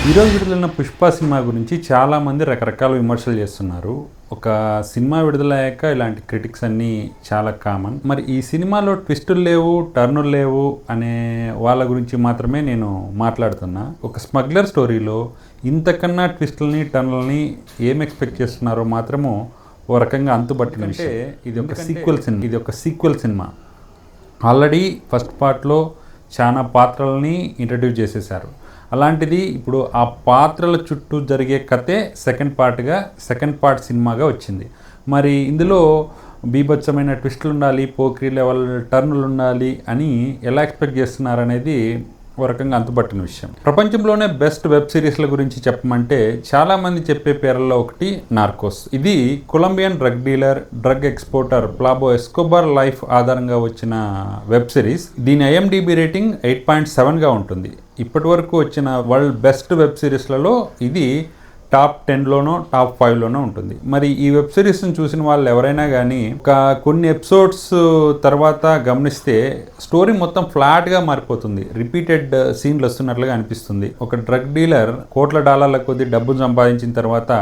ఈరోజు విడుదలైన పుష్ప సినిమా గురించి చాలామంది రకరకాల విమర్శలు చేస్తున్నారు. ఒక సినిమా విడుదలయ్యాక ఇలాంటి క్రిటిక్స్ అన్నీ చాలా కామన్. మరి ఈ సినిమాలో ట్విస్టులు లేవు, టర్నులు లేవు అనే వాళ్ళ గురించి మాత్రమే నేను మాట్లాడుతున్నా. ఒక స్మగ్లర్ స్టోరీలో ఇంతకన్నా ట్విస్టులని, టర్నులని ఏం ఎక్స్పెక్ట్ చేస్తున్నారో మాత్రము ఓ రకంగా అంతుబట్టిన విషయం. ఇది ఒక సీక్వెల్ సినిమా. ఆల్రెడీ ఫస్ట్ పార్ట్లో చాలా పాత్రలని ఇంట్రడ్యూస్ చేసేసారు. అలాంటిది ఇప్పుడు ఆ పాత్రల చుట్టూ జరిగే కథే సెకండ్ పార్ట్ సినిమాగా వచ్చింది. మరి ఇందులో బీభత్సమైన ట్విస్టులు ఉండాలి, పోక్రీ లెవెల్ టర్నులు ఉండాలి అని ఎలా ఎక్స్పెక్ట్ చేస్తున్నారనేది ఓ రకంగా అంతుపట్టిన విషయం. ప్రపంచంలోనే బెస్ట్ వెబ్ సిరీస్ల గురించి చెప్పమంటే చాలామంది చెప్పే పేర్లలో ఒకటి నార్కోస్. ఇది Colombian drug dealer, drug exporter Pablo Escobar life ఆధారంగా వచ్చిన వెబ్ సిరీస్. దీని IMDb రేటింగ్ 8.7గా ఉంటుంది. ఇప్పటి వరకు వచ్చిన వరల్డ్ బెస్ట్ వెబ్ సిరీస్లలో ఇది టాప్ 10లోనో టాప్ 5లోనో ఉంటుంది. మరి ఈ వెబ్ సిరీస్ని చూసిన వాళ్ళు ఎవరైనా కానీ కొన్ని ఎపిసోడ్స్ తర్వాత గమనిస్తే స్టోరీ మొత్తం ఫ్లాట్గా మారిపోతుంది. రిపీటెడ్ సీన్లు వస్తున్నట్లుగా అనిపిస్తుంది. ఒక డ్రగ్ డీలర్ కోట్ల డాలర్ల కొద్ది డబ్బు సంపాదించిన తర్వాత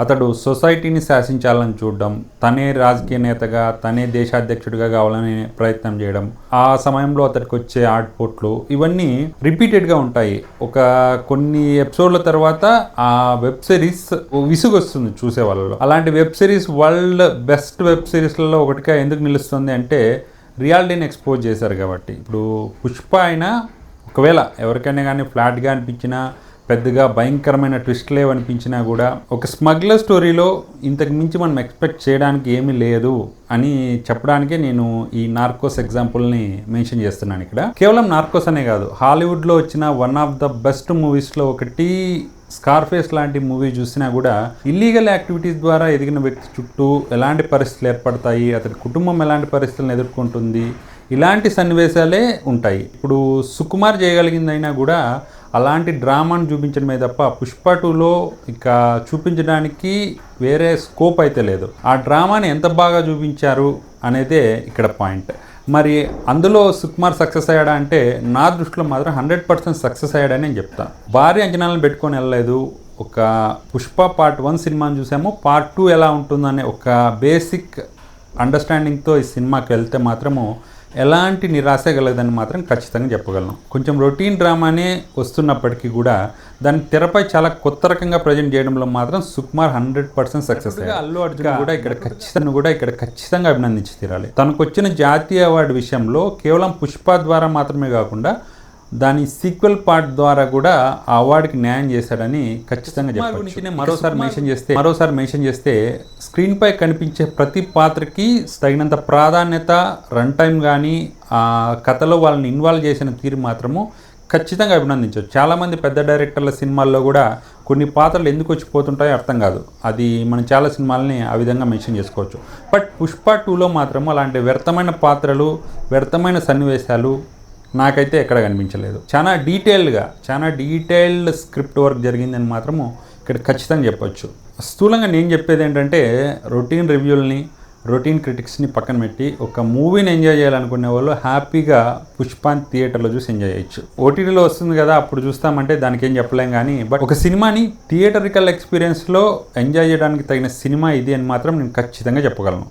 అతడు సొసైటీని శాసించాలని చూడడం, తనే రాజకీయ నేతగా, తనే దేశాధ్యక్షుడిగా కావాలని ప్రయత్నం చేయడం, ఆ సమయంలో అతడికి వచ్చే ఆటపోట్లు ఇవన్నీ రిపీటెడ్గా ఉంటాయి. కొన్ని ఎపిసోడ్ల తర్వాత ఆ వెబ్ సిరీస్ విసుగొస్తుంది చూసే వాళ్ళలో. అలాంటి web series world best web సిరీస్లలో ఒకటిగా ఎందుకు నిలుస్తుంది అంటే రియాలిటీని ఎక్స్పోజ్ చేశారు కాబట్టి. ఇప్పుడు పుష్ప అయినా ఒకవేళ ఎవరికైనా కానీ ఫ్లాట్గా అనిపించినా, పెద్దగా భయంకరమైన ట్విస్ట్లే అనిపించినా కూడా ఒక స్మగ్లర్ స్టోరీలో ఇంతకు మించి మనం ఎక్స్పెక్ట్ చేయడానికి ఏమీ లేదు అని చెప్పడానికే నేను ఈ నార్కోస్ ఎగ్జాంపుల్ని మెన్షన్ చేస్తున్నాను ఇక్కడ. కేవలం నార్కోస్ అనే కాదు, హాలీవుడ్లో వచ్చిన వన్ ఆఫ్ ద బెస్ట్ మూవీస్లో ఒకటి స్కార్ఫేస్ లాంటి మూవీ చూసినా కూడా ఇల్లీగల్ యాక్టివిటీస్ ద్వారా ఎదిగిన వ్యక్తి చుట్టూ ఎలాంటి పరిస్థితులు ఏర్పడతాయి, అతడి కుటుంబం ఎలాంటి పరిస్థితులను ఎదుర్కొంటుంది, ఇలాంటి సన్నివేశాలే ఉంటాయి. ఇప్పుడు సుకుమార్ చేయగలిగిందైనా కూడా అలాంటి డ్రామాను చూపించడమే తప్ప పుష్ప 2లో ఇక చూపించడానికి వేరే స్కోప్ అయితే లేదు. ఆ డ్రామాని ఎంత బాగా చూపించారు అనేదే ఇక్కడ పాయింట్. మరి అందులో సుకుమార్ సక్సెస్ అయ్యాడా అంటే నా దృష్టిలో మాత్రం 100% సక్సెస్ అయ్యాడని నేను చెప్తాను. భారీ అంచనాలను పెట్టుకొని వెళ్ళలేదు. ఒక పుష్ప పార్ట్ 1 సినిమాని చూసాము, పార్ట్ 2 ఎలా ఉంటుందనే ఒక బేసిక్ అండర్స్టాండింగ్తో ఈ సినిమాకి వెళ్తే మాత్రము ఎలాంటి నిరాశ కలగదని మాత్రం ఖచ్చితంగా చెప్పగలను. కొంచెం రొటీన్ డ్రామానే వస్తున్నప్పటికీ కూడా దాన్ని తెరపై చాలా కొత్త రకంగా ప్రజెంట్ చేయడంలో మాత్రం సుకుమార్ 100% సక్సెస్ అయ్యాడు. అల్లు అర్జున్ కూడా ఇక్కడ ఖచ్చితంగా అభినందించి తీరాలి. తనకు వచ్చిన జాతీయ అవార్డు విషయంలో కేవలం పుష్ప ద్వారా మాత్రమే కాకుండా దాని సీక్వెల్ పార్ట్ ద్వారా కూడా ఆ అవార్డుకి న్యాయం చేశాడని ఖచ్చితంగా చెప్పాలి. మరోసారి మెన్షన్ చేస్తే స్క్రీన్ పై కనిపించే ప్రతి పాత్రకి తగినంత ప్రాధాన్యత, రన్ టైం కానీ ఆ కథలో వాళ్ళని ఇన్వాల్వ్ చేసిన తీరు మాత్రము ఖచ్చితంగా అభినందించవచ్చు. చాలామంది పెద్ద డైరెక్టర్ల సినిమాల్లో కూడా కొన్ని పాత్రలు ఎందుకు వచ్చిపోతుంటాయో అర్థం కాదు. అది మనం చాలా సినిమాలని ఆ విధంగా మెన్షన్ చేసుకోవచ్చు. బట్ పుష్ప 2లో మాత్రము అలాంటి వ్యర్థమైన పాత్రలు, వ్యర్థమైన సన్నివేశాలు నాకైతే ఎక్కడ కనిపించలేదు. చాలా డీటెయిల్డ్ స్క్రిప్ట్ వర్క్ జరిగిందని మాత్రము ఇక్కడ ఖచ్చితంగా చెప్పొచ్చు. స్థూలంగా నేను చెప్పేది ఏంటంటే రొటీన్ రివ్యూల్ని, రొటీన్ క్రిటిక్స్ని పక్కన పెట్టి ఒక మూవీని ఎంజాయ్ చేయాలనుకునే వాళ్ళు హ్యాపీగా పుష్పాన్ థియేటర్లో చూసి ఎంజాయ్ చేయొచ్చు. OTTలో వస్తుంది కదా అప్పుడు చూస్తామంటే దానికి ఏం చెప్పలేం కానీ, బట్ ఒక సినిమాని థియేటరికల్ ఎక్స్పీరియన్స్లో ఎంజాయ్ చేయడానికి తగిన సినిమా ఇది అని మాత్రం నేను ఖచ్చితంగా చెప్పగలను.